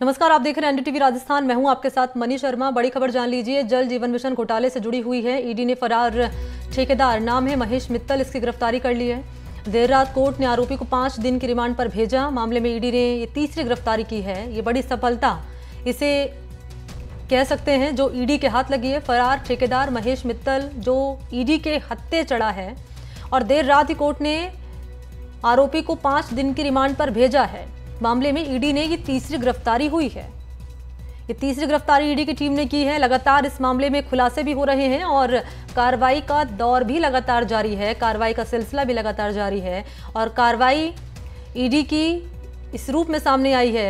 नमस्कार, आप देख रहे हैं एनडीटीवी राजस्थान। मैं हूं आपके साथ मनीष शर्मा। बड़ी खबर जान लीजिए, जल जीवन मिशन घोटाले से जुड़ी हुई है। ईडी ने फरार ठेकेदार, नाम है महेश मित्तल, इसकी गिरफ्तारी कर ली है। देर रात कोर्ट ने आरोपी को 5 दिन की रिमांड पर भेजा। मामले में ईडी ने ये तीसरी गिरफ्तारी की है। ये बड़ी सफलता इसे कह सकते हैं जो ईडी के हाथ लगी है। फरार ठेकेदार महेश मित्तल जो ईडी के हत्थे चढ़ा है और देर रात ही कोर्ट ने आरोपी को 5 दिन की रिमांड पर भेजा है। मामले में ईडी ने ये तीसरी गिरफ्तारी हुई है। ये तीसरी गिरफ्तारी ईडी की टीम ने की है। लगातार इस मामले में खुलासे भी हो रहे हैं और कार्रवाई का दौर भी लगातार जारी है। कार्रवाई का सिलसिला भी लगातार जारी है और कार्रवाई ईडी की इस रूप में सामने आई है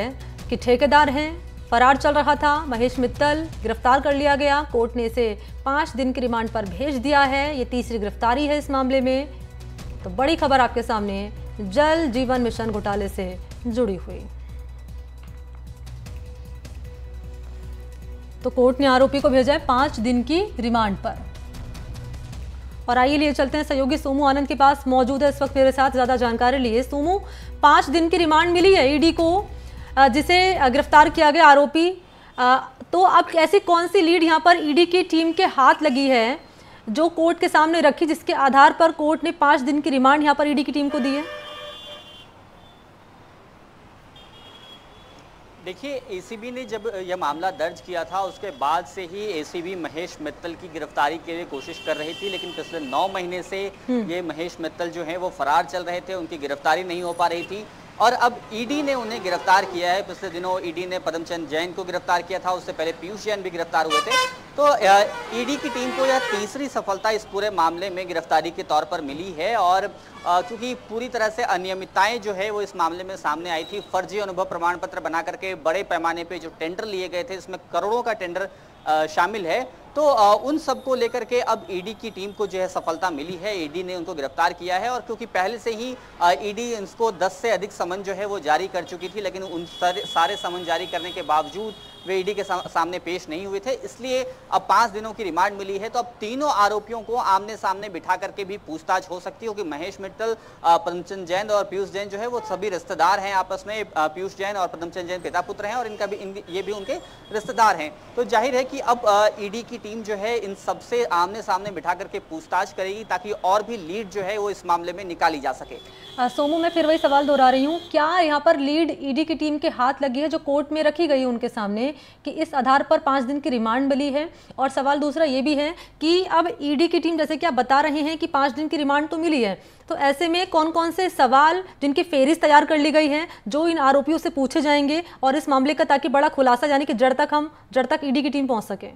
कि ठेकेदार हैं, फरार चल रहा था महेश मित्तल, गिरफ्तार कर लिया गया। कोर्ट ने इसे 5 दिन की रिमांड पर भेज दिया है। ये तीसरी गिरफ्तारी है इस मामले में। तो बड़ी खबर आपके सामने जल जीवन मिशन घोटाले से जुड़ी हुई। तो कोर्ट ने आरोपी को भेजा है 5 दिन की रिमांड पर। और आइए लिए चलते हैं सहयोगी सोमू आनंद के पास, मौजूद है इस वक्त मेरे साथ ज्यादा जानकारी लिए। सोमू, 5 दिन की रिमांड मिली है ईडी को, जिसे गिरफ्तार किया गया आरोपी। तो अब ऐसी कौन सी लीड यहां पर ईडी की टीम के हाथ लगी है जो कोर्ट के सामने रखी, जिसके आधार पर कोर्ट ने 5 दिन की रिमांड यहां पर ईडी की टीम को दी है? देखिए, एसीबी ने जब यह मामला दर्ज किया था उसके बाद से ही एसीबी महेश मित्तल की गिरफ्तारी के लिए कोशिश कर रही थी, लेकिन पिछले 9 महीने से ये महेश मित्तल जो है वो फरार चल रहे थे, उनकी गिरफ्तारी नहीं हो पा रही थी। और अब ईडी ने उन्हें गिरफ्तार किया है। पिछले दिनों ईडी ने पदमचंद जैन को गिरफ्तार किया था, उससे पहले पीयूष जैन भी गिरफ्तार हुए थे। तो ईडी की टीम को यह तीसरी सफलता इस पूरे मामले में गिरफ्तारी के तौर पर मिली है। और क्योंकि पूरी तरह से अनियमितताएं जो है वो इस मामले में सामने आई थी। फर्जी अनुभव प्रमाण पत्र बना करके बड़े पैमाने पे जो टेंडर लिए गए थे, इसमें करोड़ों का टेंडर शामिल है। तो उन सब को लेकर के अब ईडी की टीम को जो है सफलता मिली है। ईडी ने उनको गिरफ्तार किया है और क्योंकि पहले से ही ईडी इसको 10 से अधिक समन जो है वो जारी कर चुकी थी, लेकिन उन सारे समन जारी करने के बावजूद वे ईडी के सामने पेश नहीं हुए थे, इसलिए अब 5 दिनों की रिमांड मिली है। तो अब तीनों आरोपियों को आमने सामने बिठा करके भी पूछताछ हो सकती है, क्योंकि महेश मित्तल, पदमचंद जैन और पीयूष जैन जो है वो सभी रिश्तेदार हैं आपस में। पीयूष जैन और पदमचंद जैन पिता पुत्र हैं और ये भी उनके रिश्तेदार हैं। तो जाहिर है कि अब ईडी की टीम जो है इन सबसे आमने सामने बिठा करके पूछताछ करेगी, ताकि और भी लीड जो है वो इस मामले में निकाली जा सके। सोमू, मैं फिर वही सवाल दोहरा रही हूँ, क्या यहाँ पर लीड ईडी की टीम के हाथ लगी है जो कोर्ट में रखी गई उनके सामने कि इस आधार पर 5 दिन की रिमांड मिली है? और सवाल दूसरा ये भी है कि अब ईडी की टीम, जैसे कि आप बता रहे हैं कि 5 दिन की रिमांड तो मिली है, तो ऐसे में कौन कौन से सवाल जिनकी फेहरिस्त तैयार कर ली गई है जो इन आरोपियों से पूछे जाएंगे और इस मामले का ताकि बड़ा खुलासा, यानी कि जड़ तक ईडी की टीम पहुंच सके?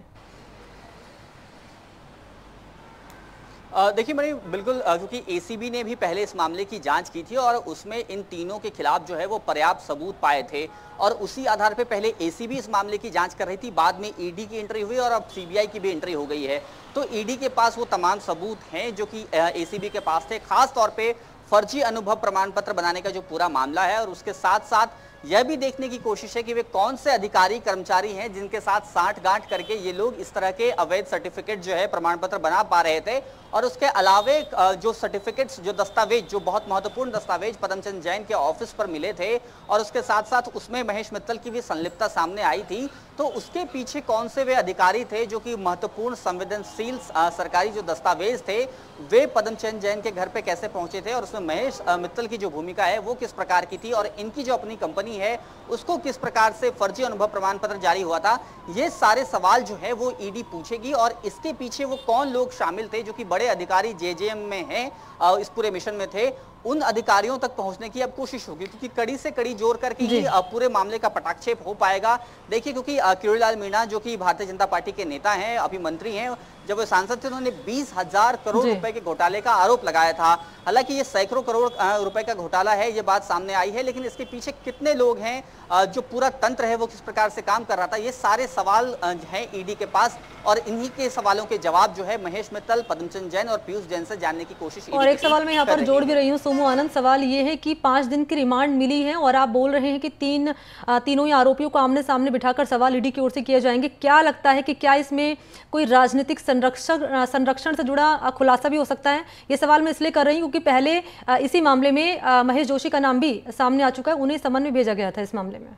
देखिए मणि, बिल्कुल, क्योंकि एसीबी ने भी पहले इस मामले की जांच की थी और उसमें इन तीनों के खिलाफ जो है वो पर्याप्त सबूत पाए थे और उसी आधार पे पहले एसीबी इस मामले की जांच कर रही थी। बाद में ईडी की एंट्री हुई और अब सीबीआई की भी एंट्री हो गई है। तो ईडी के पास वो तमाम सबूत हैं जो कि एसीबी के पास थे, खास तौर पे फर्जी अनुभव प्रमाण पत्र बनाने का जो पूरा मामला है। और उसके साथ साथ यह भी देखने की कोशिश है कि वे कौन से अधिकारी कर्मचारी हैं जिनके साथ साठगांठ करके ये लोग इस तरह के अवैध सर्टिफिकेट जो है प्रमाण पत्र बना पा रहे थे। और उसके अलावे जो सर्टिफिकेट्स, जो दस्तावेज, जो बहुत महत्वपूर्ण दस्तावेज पदमचंद जैन के ऑफिस पर मिले थे और उसके साथ साथ उसमें महेश मित्तल की भी संलिप्तता सामने आई थी, तो उसके पीछे कौन से वे अधिकारी थे जो कि महत्वपूर्ण संवेदनशील सरकारी जो दस्तावेज थे वे पदमचंद जैन के घर पे कैसे पहुंचे थे और उसमें महेश मित्तल की जो भूमिका है वो किस प्रकार की थी और इनकी जो अपनी कंपनी है उसको किस प्रकार से फर्जी अनुभव प्रमाण पत्र जारी हुआ था, ये सारे सवाल जो है वो ईडी पूछेगी। और इसके पीछे वो कौन लोग शामिल थे जो कि बड़े अधिकारी जेजेएम में हैं, इस पूरे मिशन में थे, उन अधिकारियों तक पहुंचने की अब कोशिश होगी, क्योंकि कड़ी से कड़ी जोर करके ही पूरे मामले का पटाक्षेप हो पाएगा। देखिए, क्योंकि किरोड़ीलाल मीणा जो कि भारतीय जनता पार्टी के नेता हैं, अभी मंत्री हैं, जब वो सांसद थे उन्होंने 20,000 करोड़ रुपए के घोटाले का आरोप लगाया था। हालांकि ये सैकड़ों करोड़ रुपए का घोटाला है, ये बात सामने आई है, लेकिन इसके पीछे कितने लोग हैं, जो पूरा तंत्र है वो किस प्रकार से काम कर रहा था, ये सारे सवाल हैं ईडी के पास। और इन्हीं के सवालों के जवाब जो है महेश मित्तल, पदमचंद जैन और पीयूष जैन से जानने की कोशिश। और एक सवाल मैं यहाँ पर जोड़ भी रही हूँ सोमू आनंद, सवाल ये है कि 5 दिन की रिमांड मिली है और आप बोल रहे हैं कि तीनों ही आरोपियों को आमने सामने बिठाकर सवाल ईडी की ओर से किए जाएंगे। क्या लगता है कि क्या इसमें कोई राजनीतिक संरक्षण से जुड़ा खुलासा भी हो सकता है? ये सवाल मैं इसलिए कर रही हूँ क्योंकि पहले इसी मामले में महेश जोशी का नाम भी सामने आ चुका है, उन्हें समन में भेजा गया था इस मामले में।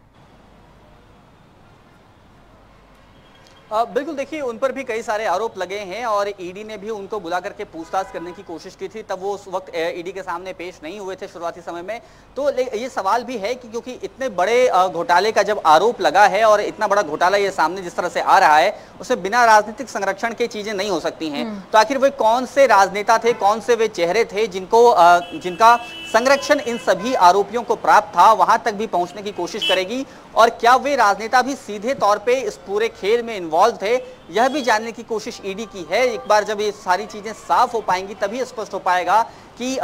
बिल्कुल, देखिए उन पर भी कई सारे आरोप लगे हैं और ईडी ने भी उनको बुला करके पूछताछ करने की कोशिश की थी, तब वो उस वक्त ईडी के सामने पेश नहीं हुए थे शुरुआती समय में। तो ये सवाल भी है कि क्योंकि इतने बड़े घोटाले का जब आरोप लगा है और इतना बड़ा घोटाला ये सामने जिस तरह से आ रहा है, उसमें बिना राजनीतिक संरक्षण के चीजें नहीं हो सकती हैं। तो आखिर वे कौन से राजनेता थे, कौन से वे चेहरे थे जिनका संरक्षण इन सभी आरोपियों को प्राप्त था, वहां तक भी पहुंचने की कोशिश करेगी। और क्या वे राजनेता भी सीधे तौर पे इस पूरे खेल में इन्वॉल्व थे, यह भी जानने की कोशिश ईडी की है। एक बार जब ये सारी चीजें साफ हो पाएंगी तभी स्पष्ट हो पाएगा कि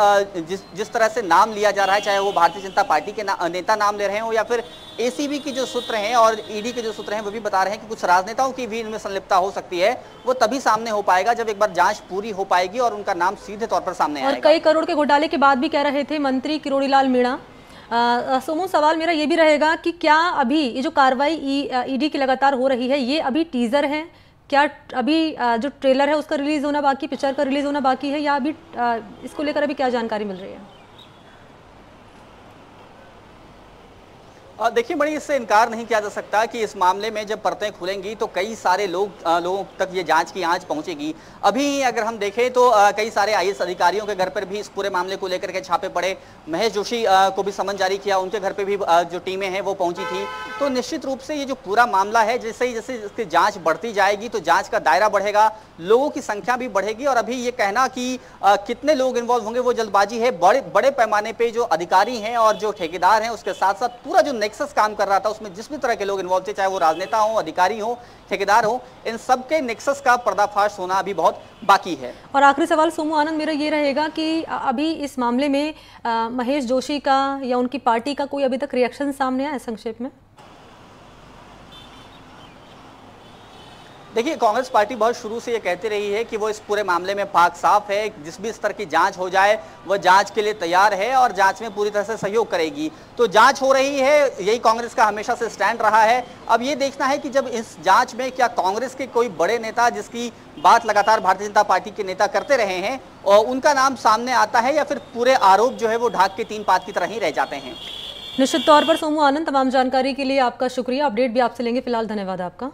जिस तरह से नाम लिया जा रहा है, चाहे वो भारतीय जनता पार्टी के नेता नाम ले रहे हो या फिर एसीबी की जो सूत्र हैं और ईडी के जो सूत्र हैं वो भी बता रहे हैं कि कुछ राजनेताओं की भी इनमें संलिप्तता हो सकती है। वो तभी सामने हो पाएगा जब एक बार जांच पूरी हो पाएगी और उनका नाम सीधे तौर पर सामने आएगा। और कई करोड़ के घोटाले के बाद भी कह रहे थे मंत्री किरोड़ीलाल मीणा। सोमू, सवाल मेरा ये भी रहेगा कि क्या अभी ये जो कार्रवाई ईडी की लगातार हो रही है, ये अभी टीजर है? क्या अभी जो ट्रेलर है उसका रिलीज होना बाकी, पिक्चर का रिलीज होना बाकी है, या अभी इसको लेकर अभी क्या जानकारी मिल रही है? देखिए बड़ी, इससे इनकार नहीं किया जा सकता कि इस मामले में जब परतें खुलेंगी तो कई सारे लोगों तक ये जांच की आंच पहुंचेगी। अभी अगर हम देखें तो कई सारे आईएएस अधिकारियों के घर पर भी इस पूरे मामले को लेकर के छापे पड़े। महेश जोशी को भी समन जारी किया, उनके घर पे भी जो टीमें हैं वो पहुंची थी। तो निश्चित रूप से ये जो पूरा मामला है, जैसे जैसे इसकी जाँच बढ़ती जाएगी तो जाँच का दायरा बढ़ेगा, लोगों की संख्या भी बढ़ेगी। और अभी ये कहना कि कितने लोग इन्वॉल्व होंगे वो जल्दबाजी है। बड़े पैमाने पर जो अधिकारी हैं और जो ठेकेदार हैं, उसके साथ साथ पूरा जो नेक्सस काम कर रहा था उसमें जिस भी तरह के लोग इन्वॉल्व थे, चाहे वो राजनेता हो, अधिकारी हो, ठेकेदार हो, इन सब के नेक्सस का पर्दाफाश होना अभी बहुत बाकी है। और आखिरी सवाल सोमू आनंद मेरा ये रहेगा कि अभी इस मामले में महेश जोशी का या उनकी पार्टी का कोई अभी तक रिएक्शन सामने आया है संक्षेप में? देखिए, कांग्रेस पार्टी बहुत शुरू से ये कहती रही है कि वो इस पूरे मामले में पाक साफ है, जिस भी स्तर की जांच हो जाए वो जांच के लिए तैयार है और जांच में पूरी तरह से सहयोग करेगी। तो जांच हो रही है, यही कांग्रेस का हमेशा से स्टैंड रहा है। अब ये देखना है कि जब इस जांच में क्या कांग्रेस के कोई बड़े नेता, जिसकी बात लगातार भारतीय जनता पार्टी के नेता करते रहे हैं, और उनका नाम सामने आता है या फिर पूरे आरोप जो है वो ढाक के तीन पात की तरह ही रह जाते हैं। निश्चित तौर पर सोमू आनंद, तमाम जानकारी के लिए आपका शुक्रिया। अपडेट भी आपसे लेंगे, फिलहाल धन्यवाद आपका।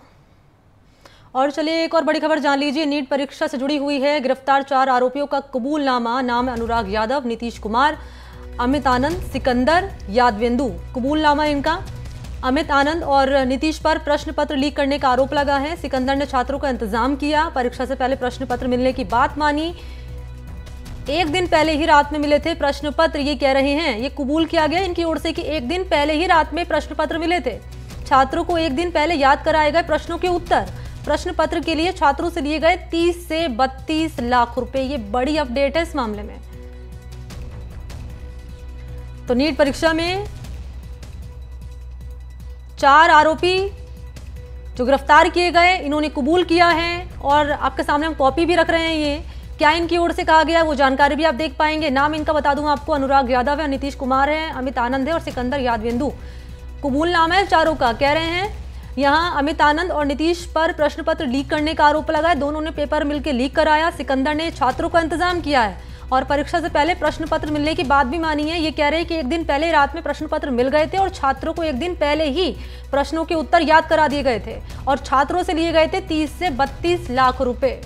और चलिए एक और बड़ी खबर जान लीजिए, नीट परीक्षा से जुड़ी हुई है। गिरफ्तार 4 आरोपियों का कबूलनामा, नाम अनुराग यादव, नीतीश कुमार, अमित आनंद, सिकंदर, यादवेंदु। कबूलनामा इनका, अमित आनंद और नीतीश पर प्रश्न पत्र लीक करने का आरोप लगा है। सिकंदर ने छात्रों का इंतजाम किया, परीक्षा से पहले प्रश्न पत्र मिलने की बात मानी। एक दिन पहले ही रात में मिले थे प्रश्न पत्र, ये कह रहे हैं, ये कबूल किया गया इनकी ओर से कि एक दिन पहले ही रात में प्रश्न पत्र मिले थे। छात्रों को एक दिन पहले याद कराए गए प्रश्नों के उत्तर। प्रश्न पत्र के लिए छात्रों से लिए गए 30 से 32 लाख रुपए। ये बड़ी अपडेट है इस मामले में। तो नीट परीक्षा में 4 आरोपी जो गिरफ्तार किए गए, इन्होंने कबूल किया है और आपके सामने हम कॉपी भी रख रहे हैं। ये क्या इनकी ओर से कहा गया वो जानकारी भी आप देख पाएंगे। नाम इनका बता दूं आपको, अनुराग यादव है, नीतीश कुमार है, अमित आनंद है और सिकंदर यादवेंदु। कबूल नाम है चारों का। कह रहे हैं यहां अमित आनंद और नीतीश पर प्रश्न पत्र लीक करने का आरोप लगा है। दोनों ने पेपर मिलकर लीक कराया। सिकंदर ने छात्रों का इंतजाम किया है और परीक्षा से पहले प्रश्न पत्र मिलने की बात भी मानी है। ये कह रहे हैं कि एक दिन पहले रात में प्रश्न पत्र मिल गए थे और छात्रों को एक दिन पहले ही प्रश्नों के उत्तर याद करा दिए गए थे और छात्रों से लिए गए थे 30 से 32 लाख रुपए।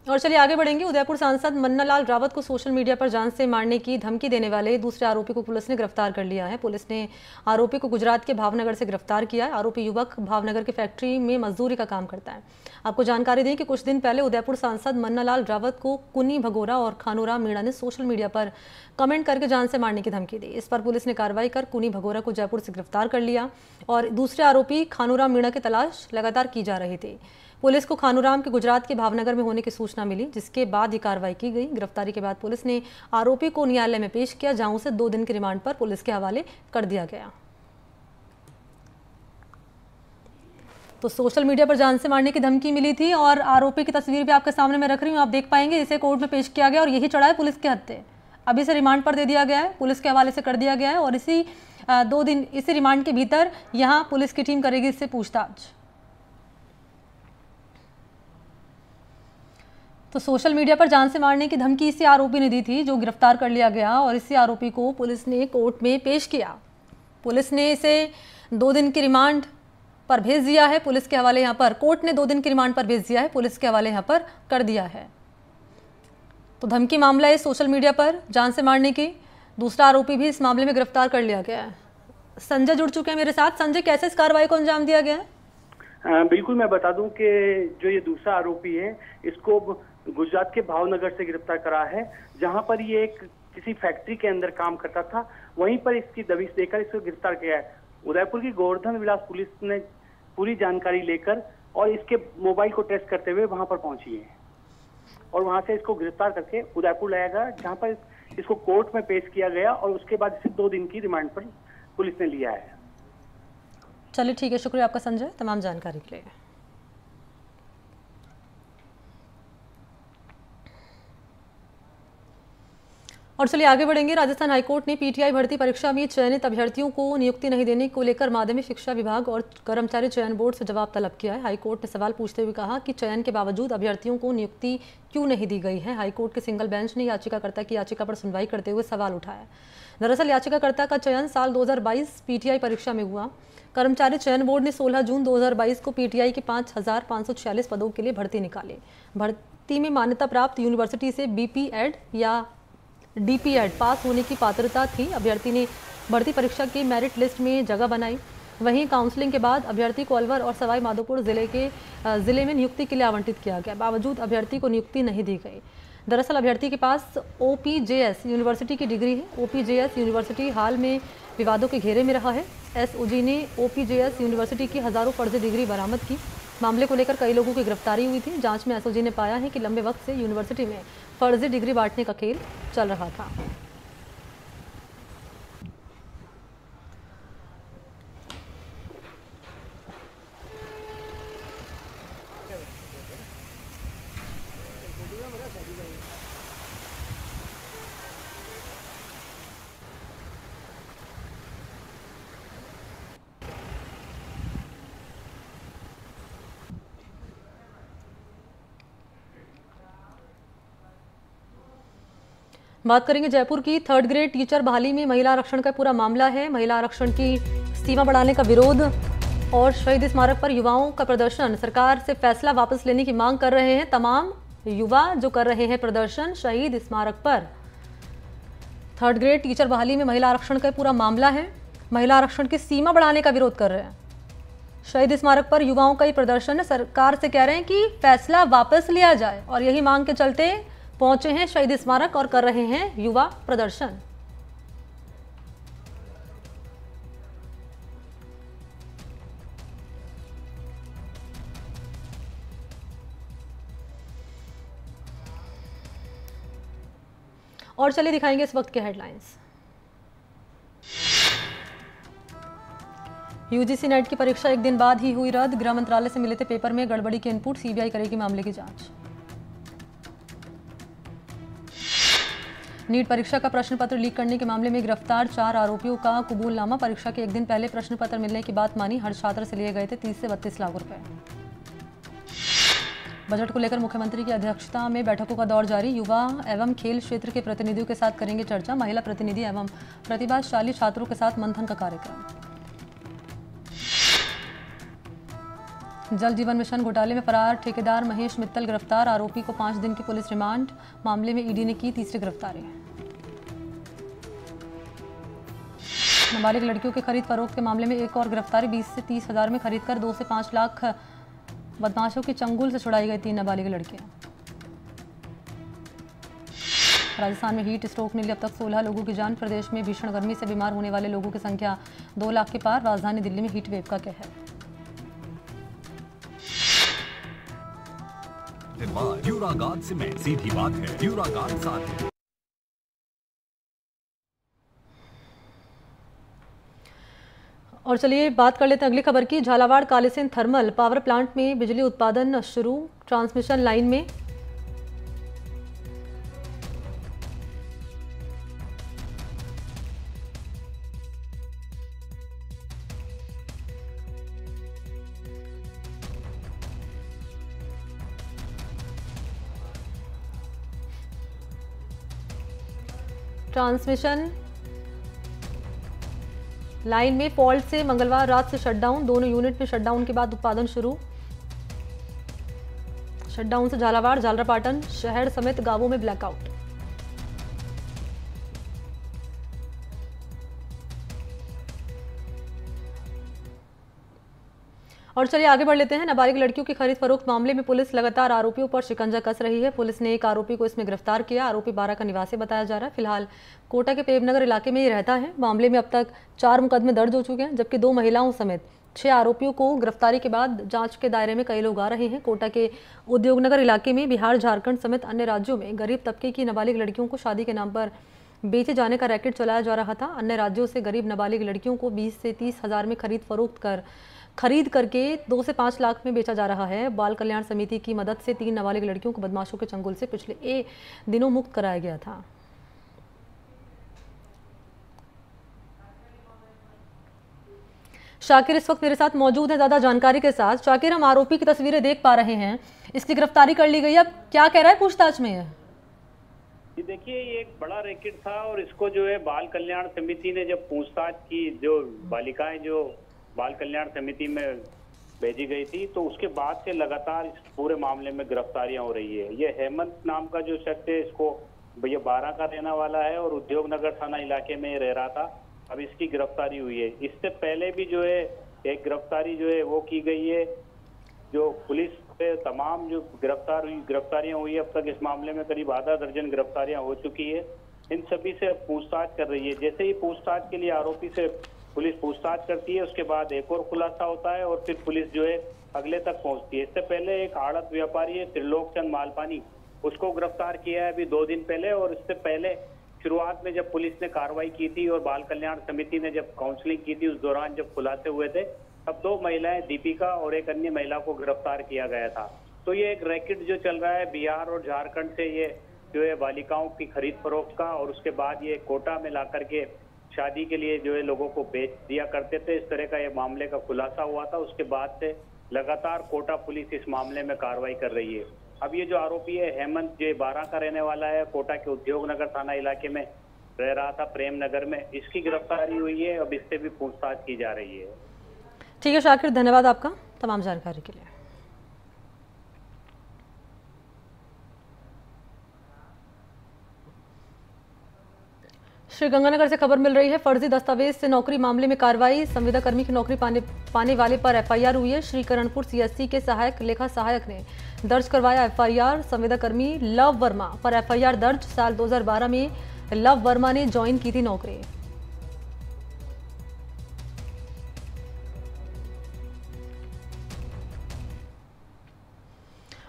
और चलिए आगे बढ़ेंगे। उदयपुर सांसद मन्नालाल रावत को सोशल मीडिया पर जान से मारने की धमकी देने वाले दूसरे आरोपी को पुलिस ने गिरफ्तार कर लिया है। पुलिस ने आरोपी को गुजरात के भावनगर से गिरफ्तार किया है। आरोपी युवक भावनगर की फैक्ट्री में मजदूरी का काम करता है। आपको जानकारी दें कि कुछ दिन पहले उदयपुर सांसद मन्नालाल रावत को कुनी भगोरा और खानूराम मीणा ने सोशल मीडिया पर कमेंट करके जान से मारने की धमकी दी। इस पर पुलिस ने कार्रवाई कर कुनी भगोरा को जयपुर से गिरफ्तार कर लिया और दूसरे आरोपी खानूराम मीणा की तलाश लगातार की जा रही थी। पुलिस को खानूराम के गुजरात के भावनगर में होने की सूचना मिली, जिसके बाद ये कार्रवाई की गई। गिरफ्तारी के बाद पुलिस ने आरोपी को न्यायालय में पेश किया, जहां उसे 2 दिन के रिमांड पर पुलिस के हवाले कर दिया गया। तो सोशल मीडिया पर जान से मारने की धमकी मिली थी और आरोपी की तस्वीर भी आपके सामने मैं रख रही हूँ, आप देख पाएंगे। इसे कोर्ट में पेश किया गया और यही चढ़ा है पुलिस के हत्थे। अभी से रिमांड पर दे दिया गया है, पुलिस के हवाले से कर दिया गया है और इसी 2 दिन इसी रिमांड के भीतर यहाँ पुलिस की टीम करेगी इससे पूछताछ। तो सोशल मीडिया पर जान से मारने की धमकी इसी आरोपी ने दी थी, जो गिरफ्तार कर लिया गया और इसी आरोपी को पुलिस ने कोर्ट में पेश किया। पुलिस ने इसे 2 दिन की रिमांड पर भेज दिया है। पुलिस के हवाले यहाँ पर कोर्ट ने 2 दिन की रिमांड पर भेज दिया है, पुलिस के हवाले यहाँ पर कर दिया है। तो धमकी मामला है सोशल मीडिया पर जान से मारने की। दूसरा आरोपी भी इस मामले में गिरफ्तार कर लिया गया है। संजय जुड़ चुके हैं मेरे साथ। संजय, कैसे इस कार्रवाई को अंजाम दिया गया है? बिल्कुल, मैं बता दूं कि जो ये दूसरा आरोपी है, इसको गुजरात के भावनगर से गिरफ्तार करा है, जहां पर ये एक किसी फैक्ट्री के अंदर काम करता था। वहीं पर इसकी दबिश देकर इसको गिरफ्तार किया है। उदयपुर की गोवर्धन विलास पुलिस ने पूरी जानकारी लेकर और इसके मोबाइल को टेस्ट करते हुए वहां पर पहुंची है और वहां से इसको गिरफ्तार करके उदयपुर लाया गया, जहां पर इसको कोर्ट में पेश किया गया और उसके बाद इसे 2 दिन की रिमांड पर पुलिस ने लिया है। चलिए ठीक है, शुक्रिया आपका संजय तमाम जानकारी के लिए। और चलिए आगे बढ़ेंगे। राजस्थान हाईकोर्ट ने पीटीआई भर्ती परीक्षा में चयनित अभ्यर्थियों को नियुक्ति नहीं देने को लेकर माध्यमिक शिक्षा विभाग और कर्मचारी चयन बोर्ड से जवाब तलब किया है। हाईकोर्ट ने सवाल पूछते हुए कहा कि चयन के बावजूद अभ्यर्थियों को नियुक्ति क्यों नहीं दी गई है। हाईकोर्ट के सिंगल बेंच ने याचिकाकर्ता की याचिका पर सुनवाई करते हुए सवाल उठाया। दरअसल याचिकाकर्ता का चयन साल 2022 पीटीआई परीक्षा में हुआ। कर्मचारी चयन बोर्ड ने 16 जून 2022 को पीटीआई के 5546 पदों के लिए भर्ती निकाली। भर्ती में मान्यता प्राप्त यूनिवर्सिटी से बीपीएड या डीपीएड पास होने की पात्रता थी। अभ्यर्थी ने भर्ती परीक्षा की मेरिट लिस्ट में जगह बनाई। वहीं काउंसलिंग के बाद अभ्यर्थी को अलवर और सवाई माधोपुर जिले में नियुक्ति के लिए आवंटित किया गया। बावजूद अभ्यर्थी को नियुक्ति नहीं दी गई। दरअसल अभ्यर्थी के पास ओपीजेएस यूनिवर्सिटी की डिग्री है। ओपीजेएस यूनिवर्सिटी हाल में विवादों के घेरे में रहा है। एसओजी ने ओपीजेएस यूनिवर्सिटी की हजारों फर्जी डिग्री बरामद की। मामले को लेकर कई लोगों की गिरफ्तारी हुई थी। जांच में एसओजी ने पाया है कि लंबे वक्त से यूनिवर्सिटी में फर्जी डिग्री बांटने का खेल चल रहा था। बात करेंगे जयपुर की। 3rd ग्रेड टीचर बहाली में महिला आरक्षण का पूरा मामला है। महिला आरक्षण की सीमा बढ़ाने का विरोध और शहीद स्मारक पर युवाओं का प्रदर्शन। सरकार से फैसला वापस लेने की मांग कर रहे हैं तमाम युवा जो कर रहे हैं प्रदर्शन शहीद स्मारक पर। 3rd ग्रेड टीचर बहाली में महिला आरक्षण का पूरा मामला है। महिला आरक्षण की सीमा बढ़ाने का विरोध कर रहे हैं। शहीद स्मारक पर युवाओं का ही प्रदर्शन है। सरकार से कह रहे हैं कि फैसला वापस लिया जाए और यही मांग के चलते पहुंचे हैं शहीद स्मारक और कर रहे हैं युवा प्रदर्शन। और चलिए दिखाएंगे इस वक्त के हेडलाइंस। यूजीसी नेट की परीक्षा एक दिन बाद ही हुई रद्द। गृह मंत्रालय से मिले थे पेपर में गड़बड़ी के इनपुट। सीबीआई करेगी मामले की जांच। नीट परीक्षा का प्रश्न पत्र लीक करने के मामले में गिरफ्तार 4 आरोपियों का कबूलनामा। परीक्षा के एक दिन पहले प्रश्न पत्र मिलने की बात मानी। हर छात्र से लिए गए थे 30 से 32 लाख रुपए। बजट को लेकर मुख्यमंत्री की अध्यक्षता में बैठकों का दौर जारी। युवा एवं खेल क्षेत्र के प्रतिनिधियों के साथ करेंगे चर्चा। महिला प्रतिनिधि एवं प्रतिभाशाली छात्रों के साथ मंथन का कार्यक्रम। जल जीवन मिशन घोटाले में फरार ठेकेदार महेश मित्तल गिरफ्तार। आरोपी को 5 दिन की पुलिस रिमांड। मामले में ईडी ने की तीसरी गिरफ्तारी। नाबालिग लड़कियों के खरीद फरोख्त के मामले में एक और गिरफ्तारी। 20 से 30 हज़ार में खरीदकर 2 से 5 लाख बदमाशों की चंगुल से छुड़ाई गई 3 नाबालिग लड़कियां। राजस्थान में हीट स्ट्रोक ने ली अब तक 16 लोगों की जान। प्रदेश में भीषण गर्मी से बीमार होने वाले लोगों की संख्या 2 लाख के पार। राजधानी दिल्ली में हीट वेव का कहर। ड्यूरागार्ड सीमेंट, सीधी बात है, ड्यूरागार्ड साथ है। और चलिए बात कर लेते हैं अगली खबर की। Jhalawar Kalisindh thermal power plant में बिजली उत्पादन शुरू। ट्रांसमिशन लाइन में ट्रांसमिशन लाइन में फॉल्ट से मंगलवार रात से शटडाउन, दोनों यूनिट में शटडाउन के बाद उत्पादन शुरू। शटडाउन से झालावाड़, झालरापाटन शहर समेत गांवों में ब्लैकआउट। और चलिए आगे बढ़ लेते हैं। नाबालिग लड़कियों की खरीद फरोख्त मामले में पुलिस लगातार आरोपियों पर शिकंजा कस रही है। पुलिस ने एक आरोपी को इसमें गिरफ्तार किया। आरोपी 12 का निवासी बताया जा रहा है। फिलहाल कोटा के प्रेमनगर इलाके में ही रहता है। मामले में अब तक 4 मुकदमे दर्ज हो चुके हैं, जबकि 2 महिलाओं समेत 6 आरोपियों को गिरफ्तारी के बाद जांच के दायरे में कई लोग आ रहे हैं। कोटा के उद्योगनगर इलाके में बिहार, झारखंड समेत अन्य राज्यों में गरीब तबके की नाबालिग लड़कियों को शादी के नाम पर बेचे जाने का रैकेट चलाया जा रहा था। अन्य राज्यों से गरीब नाबालिग लड़कियों को 20 से 30 हज़ार में खरीद करके 2 से 5 लाख में बेचा जा रहा है। बाल कल्याण समिति की मदद से 3 नाबालिग लड़कियों को बदमाशों के चंगुल से पिछले दिनों मुक्त कराया गया था। शाकिर इस वक्त मेरे साथ मौजूद है ज्यादा जानकारी के साथ। शाकिर, हम आरोपी की तस्वीरें देख पा रहे हैं, इसकी गिरफ्तारी कर ली गई, अब क्या कह रहा है पूछताछ में है? देखिए, ये एक बड़ा रैकेट था और इसको जो है बाल कल्याण समिति ने जब पूछताछ की, जो बालिकाएं जो बाल कल्याण समिति में भेजी गई थी, तो उसके बाद से लगातार इस पूरे मामले में गिरफ्तारियां हो रही है। ये हेमंत नाम का जो शख्स है, इसको ये 12 का रहने वाला है और उद्योगनगर थाना इलाके में रह रहा था। अब इसकी गिरफ्तारी हुई है। इससे पहले भी जो है एक गिरफ्तारी जो है वो की गई है। जो पुलिस पे तमाम जो गिरफ्तारियां हुई है, अब तक इस मामले में करीब आधा दर्जन गिरफ्तारियां हो चुकी है। इन सभी से पूछताछ कर रही है। जैसे ही पूछताछ के लिए आरोपी से पुलिस पूछताछ करती है, उसके बाद एक और खुलासा होता है और फिर पुलिस जो है अगले तक पहुंचती है। इससे पहले एक आड़त व्यापारी है त्रिलोक चंद मालपानी, उसको गिरफ्तार किया है अभी 2 दिन पहले। और इससे पहले शुरुआत में जब पुलिस ने कार्रवाई की थी और बाल कल्याण समिति ने जब काउंसलिंग की थी, उस दौरान जब खुलासे हुए थे, तब 2 महिलाएं, दीपिका और एक अन्य महिला को गिरफ्तार किया गया था। तो ये एक रैकेट जो चल रहा है बिहार और झारखंड से, ये जो है बालिकाओं की खरीद फरोख्त का, और उसके बाद ये कोटा में ला करके शादी के लिए जो है लोगों को बेच दिया करते थे। इस तरह का ये मामले का खुलासा हुआ था। उसके बाद से लगातार कोटा पुलिस इस मामले में कार्रवाई कर रही है। अब ये जो आरोपी है हेमंत, जो 12 का रहने वाला है, कोटा के उद्योगनगर थाना इलाके में रह रहा था, प्रेमनगर में, इसकी गिरफ्तारी हुई है। अब इससे भी पूछताछ की जा रही है। ठीक है शाकिर, धन्यवाद आपका तमाम जानकारी के लिए। श्रीगंगानगर से खबर मिल रही है, फर्जी दस्तावेज से नौकरी मामले में कार्रवाई। संविदा कर्मी की नौकरी पाने वाले पर एफआईआर हुई है। श्रीकरणपुर सीएससी के सहायक लेखा सहायक ने दर्ज करवाया एफआईआर। संविदा कर्मी लव वर्मा पर एफआईआर दर्ज। साल 2012 में लव वर्मा ने ज्वाइन की थी नौकरी।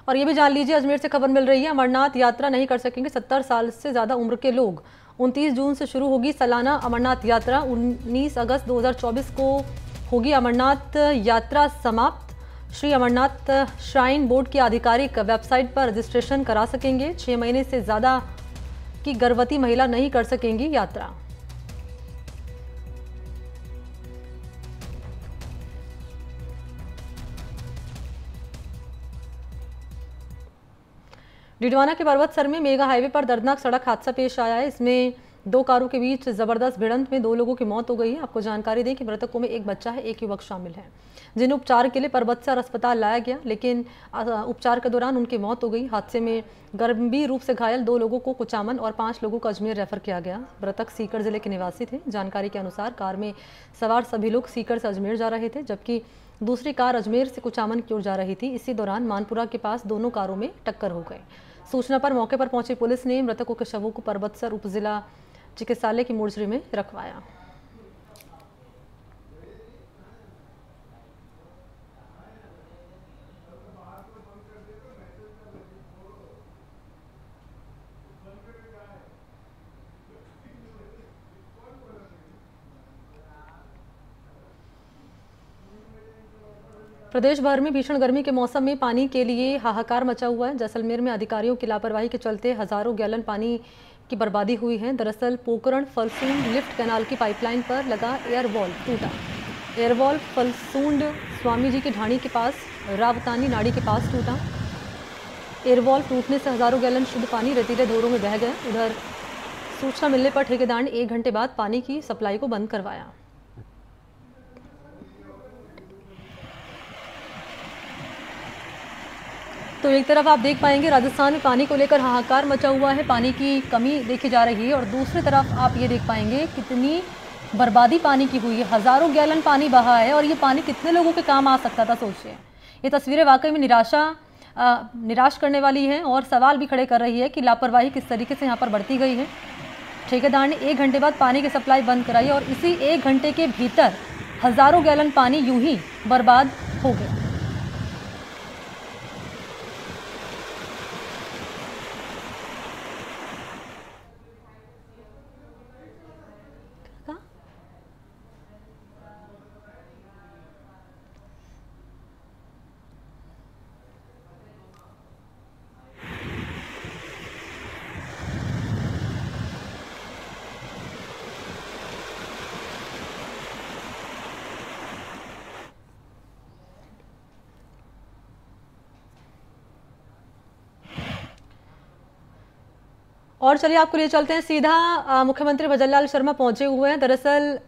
और ये भी जान लीजिए, अजमेर से खबर मिल रही है, अमरनाथ यात्रा नहीं कर सकेंगे 70 साल से ज्यादा उम्र के लोग। 29 जून से शुरू होगी सालाना अमरनाथ यात्रा। 19 अगस्त 2024 को होगी अमरनाथ यात्रा समाप्त। श्री अमरनाथ श्राइन बोर्ड की आधिकारिक वेबसाइट पर रजिस्ट्रेशन करा सकेंगे। 6 महीने से ज्यादा की गर्भवती महिला नहीं कर सकेंगी यात्रा। डिडवाना के पर्वतसर में मेगा हाईवे पर दर्दनाक सड़क हादसा पेश आया है। इसमें 2 कारों के बीच जबरदस्त भिड़ंत में 2 लोगों की मौत हो गई है। आपको जानकारी दें कि मृतकों में एक बच्चा है, एक युवक शामिल है, जिन्हें उपचार के लिए पर्वतसर अस्पताल लाया गया, लेकिन उपचार के दौरान उनकी मौत हो गई। हादसे में गंभीर रूप से घायल 2 लोगों को कुचामन और 5 लोगों को अजमेर रेफर किया गया। मृतक सीकर जिले के निवासी थे। जानकारी के अनुसार कार में सवार सभी लोग सीकर से अजमेर जा रहे थे, जबकि दूसरी कार अजमेर से कुचामन की ओर जा रही थी। इसी दौरान मानपुरा के पास दोनों कारों में टक्कर हो गई। सूचना पर मौके पर पहुंची पुलिस ने मृतकों के शवों को पर्वतसर उप जिला चिकित्सालय की मोर्चरी में रखवाया। प्रदेश भर में भीषण गर्मी के मौसम में पानी के लिए हाहाकार मचा हुआ है। जैसलमेर में अधिकारियों की लापरवाही के चलते हजारों गैलन पानी की बर्बादी हुई है। दरअसल पोकरण फलसूंड लिफ्ट कैनाल की पाइपलाइन पर लगा एयर वॉल्व टूटा। एयर वॉल्व फलसूंड स्वामी जी की ढाणी के पास रावतानी नाड़ी के पास टूटा। एयर वॉल्व टूटने से हजारों गैलन शुद्ध पानी रेतीले धोरों में बह गए। उधर सूचना मिलने पर ठेकेदार ने 1 घंटे बाद पानी की सप्लाई को बंद करवाया। तो एक तरफ आप देख पाएंगे राजस्थान में पानी को लेकर हाहाकार मचा हुआ है, पानी की कमी देखी जा रही है और दूसरी तरफ आप ये देख पाएंगे कितनी बर्बादी पानी की हुई है। हज़ारों गैलन पानी बहा है और ये पानी कितने लोगों के काम आ सकता था, सोचिए। ये तस्वीरें वाकई में निराश करने वाली हैं और सवाल भी खड़े कर रही है कि लापरवाही किस तरीके से यहाँ पर बढ़ती गई है। ठेकेदार ने 1 घंटे बाद पानी की सप्लाई बंद कराई और इसी 1 घंटे के भीतर हज़ारों गैलन पानी यूं ही बर्बाद हो गया। और चलिए आपको लिए चलते हैं सीधा मुख्यमंत्री भजनलाल शर्मा पहुंचे हुए हैं। दरअसल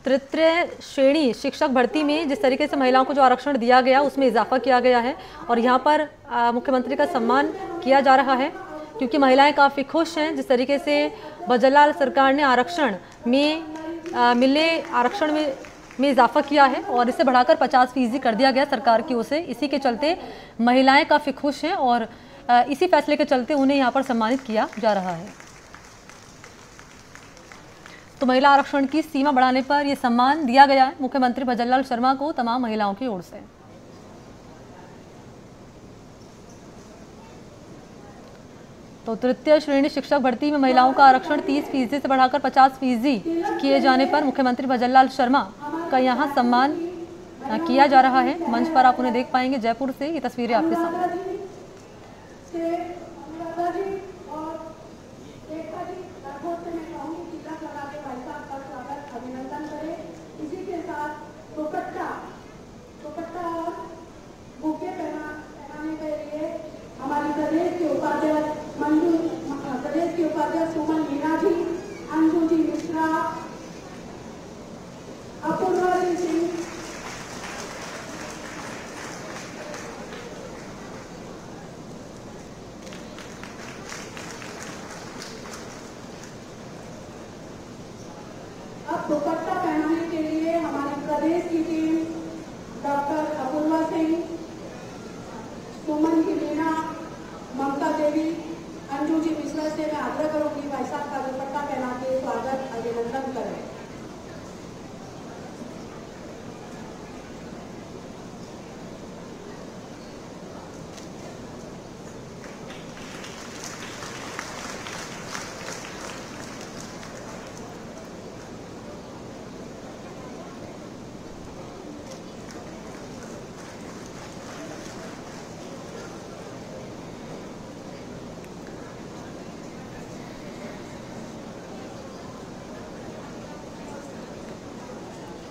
तृतीय श्रेणी शिक्षक भर्ती में जिस तरीके से महिलाओं को जो आरक्षण दिया गया उसमें इजाफा किया गया है और यहाँ पर मुख्यमंत्री का सम्मान किया जा रहा है क्योंकि महिलाएं काफ़ी खुश हैं जिस तरीके से भजनलाल सरकार ने आरक्षण में इजाफा किया है और इसे बढ़ाकर 50% कर दिया गया सरकार की ओर से। इसी के चलते महिलाएं काफ़ी खुश हैं और इसी फैसले के चलते उन्हें यहाँ पर सम्मानित किया जा रहा है। तो महिला आरक्षण की सीमा बढ़ाने पर यह सम्मान दिया गया है मुख्यमंत्री भजनलाल शर्मा को तमाम महिलाओं की ओर से। तो तृतीय श्रेणी शिक्षक भर्ती में महिलाओं का आरक्षण 30% से बढ़ाकर 50% किए जाने पर मुख्यमंत्री भजनलाल शर्मा का यहाँ सम्मान किया जा रहा है। मंच पर आप उन्हें देख पाएंगे, जयपुर से ये तस्वीरें आपके सामने। हमारी प्रदेश के उपाध्यक्ष सुमन मीना जी, अंजू जी मिश्रा, अपूर्वा सिंह, अब दुपट्टा पहनाने के लिए हमारे प्रदेश की टीम डॉक्टर अपूर्वा सिंह, सुमन की मीना, ममता देवी, अंजू जी मिश्रा से मैं आग्रह करूंगी भाई साहब का दुपट्टा पहना के स्वागत अभिनंदन करें।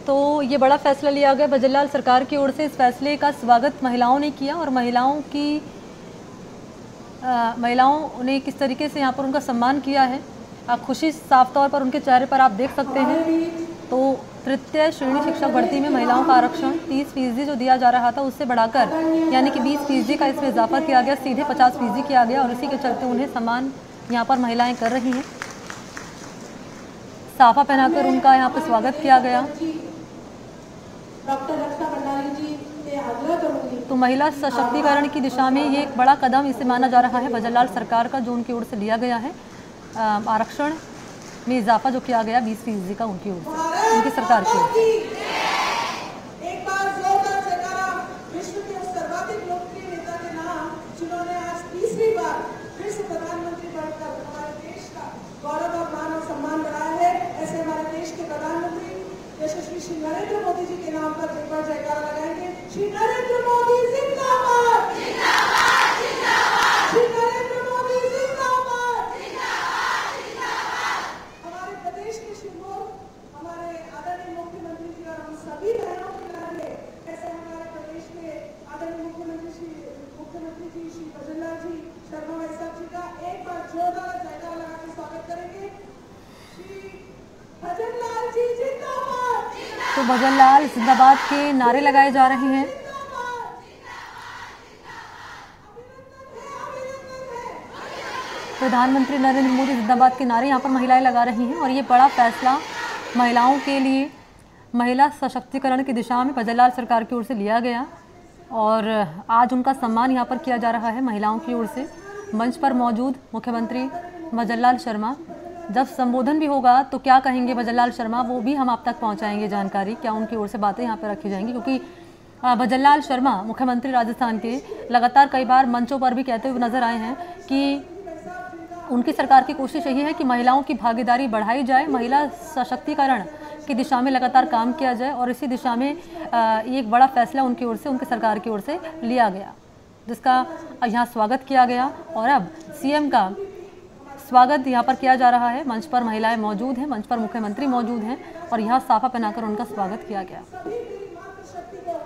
तो ये बड़ा फैसला लिया गया भजनलाल सरकार की ओर से। इस फैसले का स्वागत महिलाओं ने किया और महिलाओं ने किस तरीके से यहाँ पर उनका सम्मान किया है, खुशी साफ तौर पर उनके चेहरे पर आप देख सकते हैं। तो तृतीय श्रेणी शिक्षक भर्ती में महिलाओं का आरक्षण 30% जो दिया जा रहा था उससे बढ़ाकर यानी कि 20% का इसमें इजाफा किया गया, सीधे 50% किया गया और इसी के चलते उन्हें सम्मान यहाँ पर महिलाएं कर रही हैं। साफा पहनाकर उनका यहाँ पर स्वागत किया गया। तो महिला सशक्तिकरण की दिशा में ये एक बड़ा कदम इसे माना जा रहा है भजनलाल सरकार का, जो उनकी ओर से लिया गया है। आरक्षण में इजाफा जो किया गया 20% का उनकी ओर से, उनकी सरकार की ओर से। एक बार जोरदार जयकारा विश्व के सर्वाधिक लोकप्रिय नेता के नाम, जिन्होंने आज तीसरी बार फिर से प्रधानमंत्री बनकर हमारे देश का गौरव और मान और सम्मान बढ़ाया है। ऐसे हमारे देश के प्रधानमंत्री यशस्वी श्री नरेंद्र मोदी जी के नाम पर एक बार जयकारा लगाएंगे। श्री नरेंद्र मोदी जिंदाबाद, जिंदाबाद, जिंदाबाद। श्री नरेंद्र मोदी जिंदाबाद, जिंदाबाद, जिंदाबाद। हमारे प्रदेश के सिंबल, हमारे आदरणीय मुख्यमंत्री जी और करेंगे श्री भजनलाल जी जिंदाबाद। तो भजनलाल जिंदाबाद के नारे लगाए जा रहे हैं। प्रधानमंत्री नरेंद्र मोदी जिंदाबाद के नारे यहाँ पर महिलाएं लगा रही हैं और ये बड़ा फैसला महिलाओं के लिए, महिला सशक्तिकरण की दिशा में भजनलाल सरकार की ओर से लिया गया और आज उनका सम्मान यहाँ पर किया जा रहा है महिलाओं की ओर से। मंच पर मौजूद मुख्यमंत्री भजनलाल शर्मा, जब संबोधन भी होगा तो क्या कहेंगे भजनलाल शर्मा वो भी हम आप तक पहुँचाएंगे जानकारी, क्या उनकी ओर से बातें यहाँ पर रखी जाएंगी, क्योंकि भजनलाल शर्मा मुख्यमंत्री राजस्थान के लगातार कई बार मंचों पर भी कहते हुए नजर आए हैं कि उनकी सरकार की कोशिश यही है कि महिलाओं की भागीदारी बढ़ाई जाए, महिला सशक्तिकरण की दिशा में लगातार काम किया जाए और इसी दिशा में एक बड़ा फैसला उनकी ओर से, उनकी सरकार की ओर से लिया गया, जिसका यहाँ स्वागत किया गया और अब सीएम का स्वागत यहाँ पर किया जा रहा है। मंच पर महिलाएं मौजूद हैं, मंच पर मुख्यमंत्री मौजूद हैं और यहाँ साफा पहनाकर उनका स्वागत किया गया। सभी मेरी मातृशक्ति को